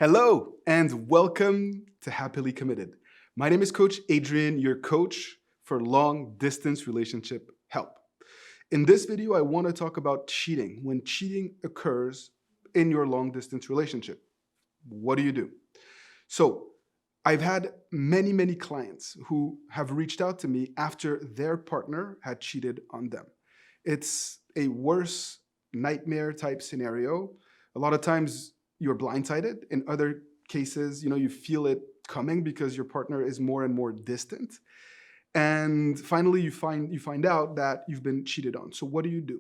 Hello and welcome to Happily Committed. My name is Coach Adrian, your coach for long distance relationship help. In this video, I want to talk about cheating. When cheating occurs in your long distance relationship, what do you do? So, I've had many clients who have reached out to me after their partner had cheated on them. It's a worse nightmare type scenario. A lot of times you're blindsided. In other cases, you feel it coming because your partner is more and more distant. And finally, you find out that you've been cheated on. So what do you do?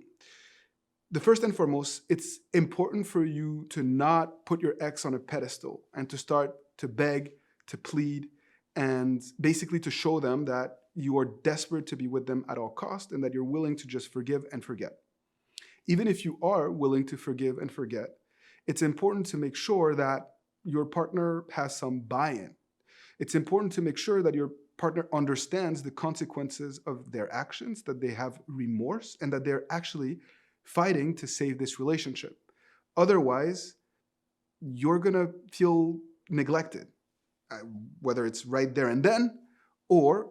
The first and foremost, it's important for you to not put your ex on a pedestal and to start to beg, to plead, and basically to show them that you are desperate to be with them at all costs and that you're willing to just forgive and forget. Even if you are willing to forgive and forget, it's important to make sure that your partner has some buy-in. It's important to make sure that your partner understands the consequences of their actions, that they have remorse, and that they're actually fighting to save this relationship. Otherwise, you're gonna feel neglected, whether it's right there and then, or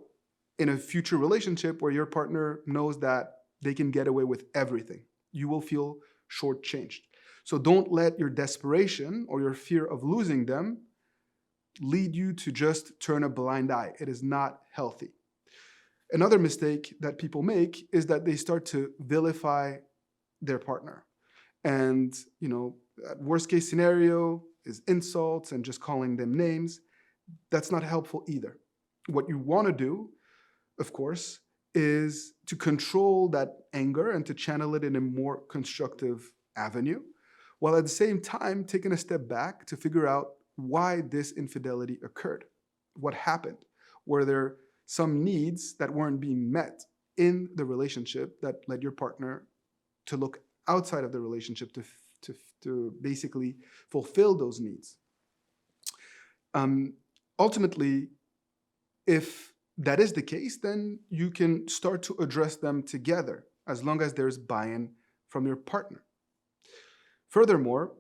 in a future relationship where your partner knows that they can get away with everything. You will feel shortchanged. So don't let your desperation or your fear of losing them lead you to just turn a blind eye. It is not healthy. Another mistake that people make is that they start to vilify their partner. And, worst case scenario is insults and just calling them names. That's not helpful either. What you want to do, of course, is to control that anger and to channel it in a more constructive avenue, while at the same time taking a step back to figure out why this infidelity occurred. What happened? Were there some needs that weren't being met in the relationship that led your partner to look outside of the relationship to basically fulfill those needs? Ultimately, if that is the case, then you can start to address them together as long as there's buy-in from your partner. Furthermore,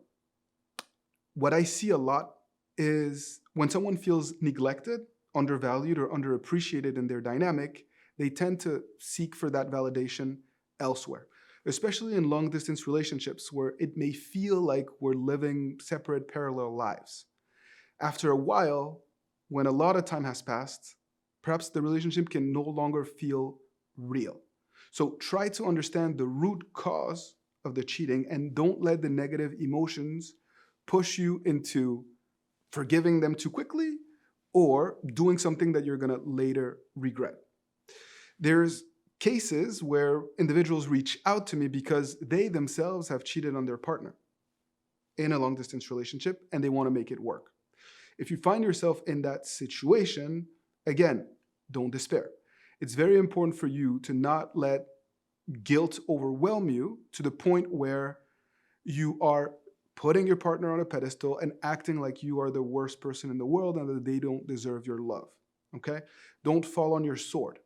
what I see a lot is when someone feels neglected, undervalued, or underappreciated in their dynamic, they tend to seek for that validation elsewhere, especially in long-distance relationships where it may feel like we're living separate parallel lives. After a while, when a lot of time has passed, perhaps the relationship can no longer feel real. So try to understand the root cause of the cheating and don't let the negative emotions push you into forgiving them too quickly or doing something that you're gonna later regret. There's cases where individuals reach out to me because they themselves have cheated on their partner in a long-distance relationship and they want to make it work. If you find yourself in that situation, again, don't despair. It's very important for you to not let guilt overwhelm you to the point where you are putting your partner on a pedestal and acting like you are the worst person in the world and that they don't deserve your love, okay? Don't fall on your sword.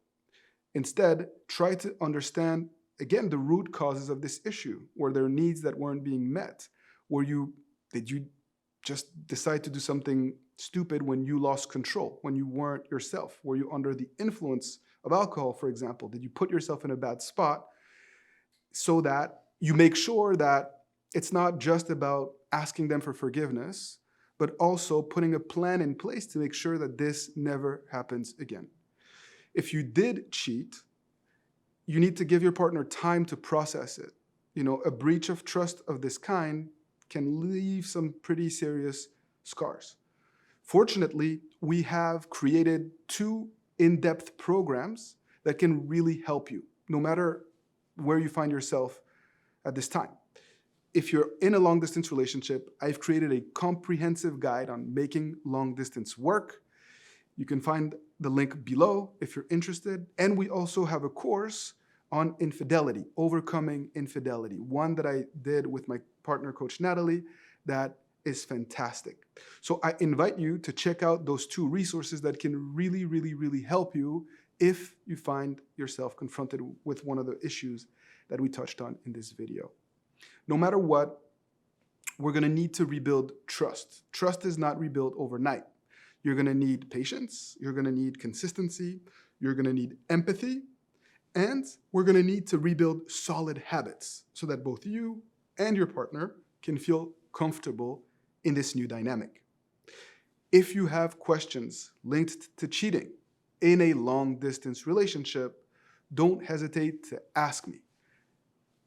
Instead, try to understand, again, the root causes of this issue. Were there needs that weren't being met? Did you just decide to do something stupid when you lost control, when you weren't yourself? Were you under the influence of alcohol, for example? Did you put yourself in a bad spot so that you make sure that it's not just about asking them for forgiveness, but also putting a plan in place to make sure that this never happens again? If you did cheat, you need to give your partner time to process it. A breach of trust of this kind can leave some pretty serious scars. Fortunately, we have created 2 in-depth programs that can really help you, no matter where you find yourself at this time. If you're in a long-distance relationship, I've created a comprehensive guide on making long-distance work. You can find the link below if you're interested. And we also have a course on infidelity, overcoming infidelity, one that I did with my partner, Coach Natalie, that is fantastic. So I invite you to check out those 2 resources that can really help you if you find yourself confronted with one of the issues that we touched on in this video. No matter what, we're going to need to rebuild trust. Trust is not rebuilt overnight. You're going to need patience. You're going to need consistency. You're going to need empathy. And we're going to need to rebuild solid habits so that both you and your partner can feel comfortable in this new dynamic. If you have questions linked to cheating in a long-distance relationship, don't hesitate to ask me.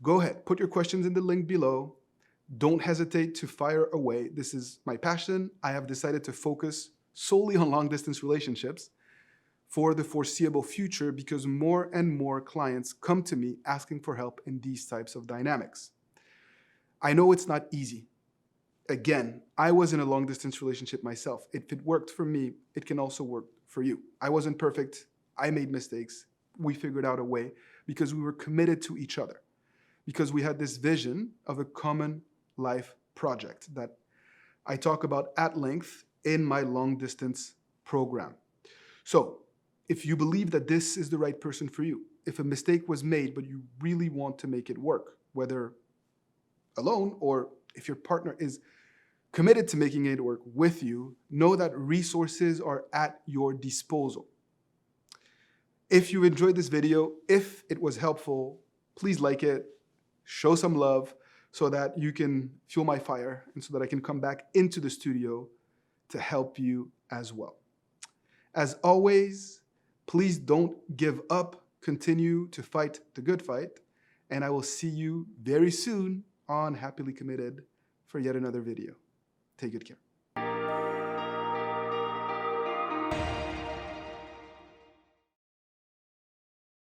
Go ahead, put your questions in the link below. Don't hesitate to fire away. This is my passion. I have decided to focus solely on long-distance relationships for the foreseeable future because more and more clients come to me asking for help in these types of dynamics. I know it's not easy. Again, I was in a long-distance relationship myself. If it worked for me, it can also work for you. I wasn't perfect. I made mistakes. We figured out a way because we were committed to each other, because we had this vision of a common life project that I talk about at length in my long-distance program. So, if you believe that this is the right person for you, if a mistake was made but you really want to make it work, whether alone or if your partner is committed to making it work with you, know that resources are at your disposal. If you enjoyed this video, if it was helpful, please like it, show some love so that you can fuel my fire and so that I can come back into the studio to help you as well. As always, please don't give up. Continue to fight the good fight. And I will see you very soon on Happily Committed for yet another video. Take good care.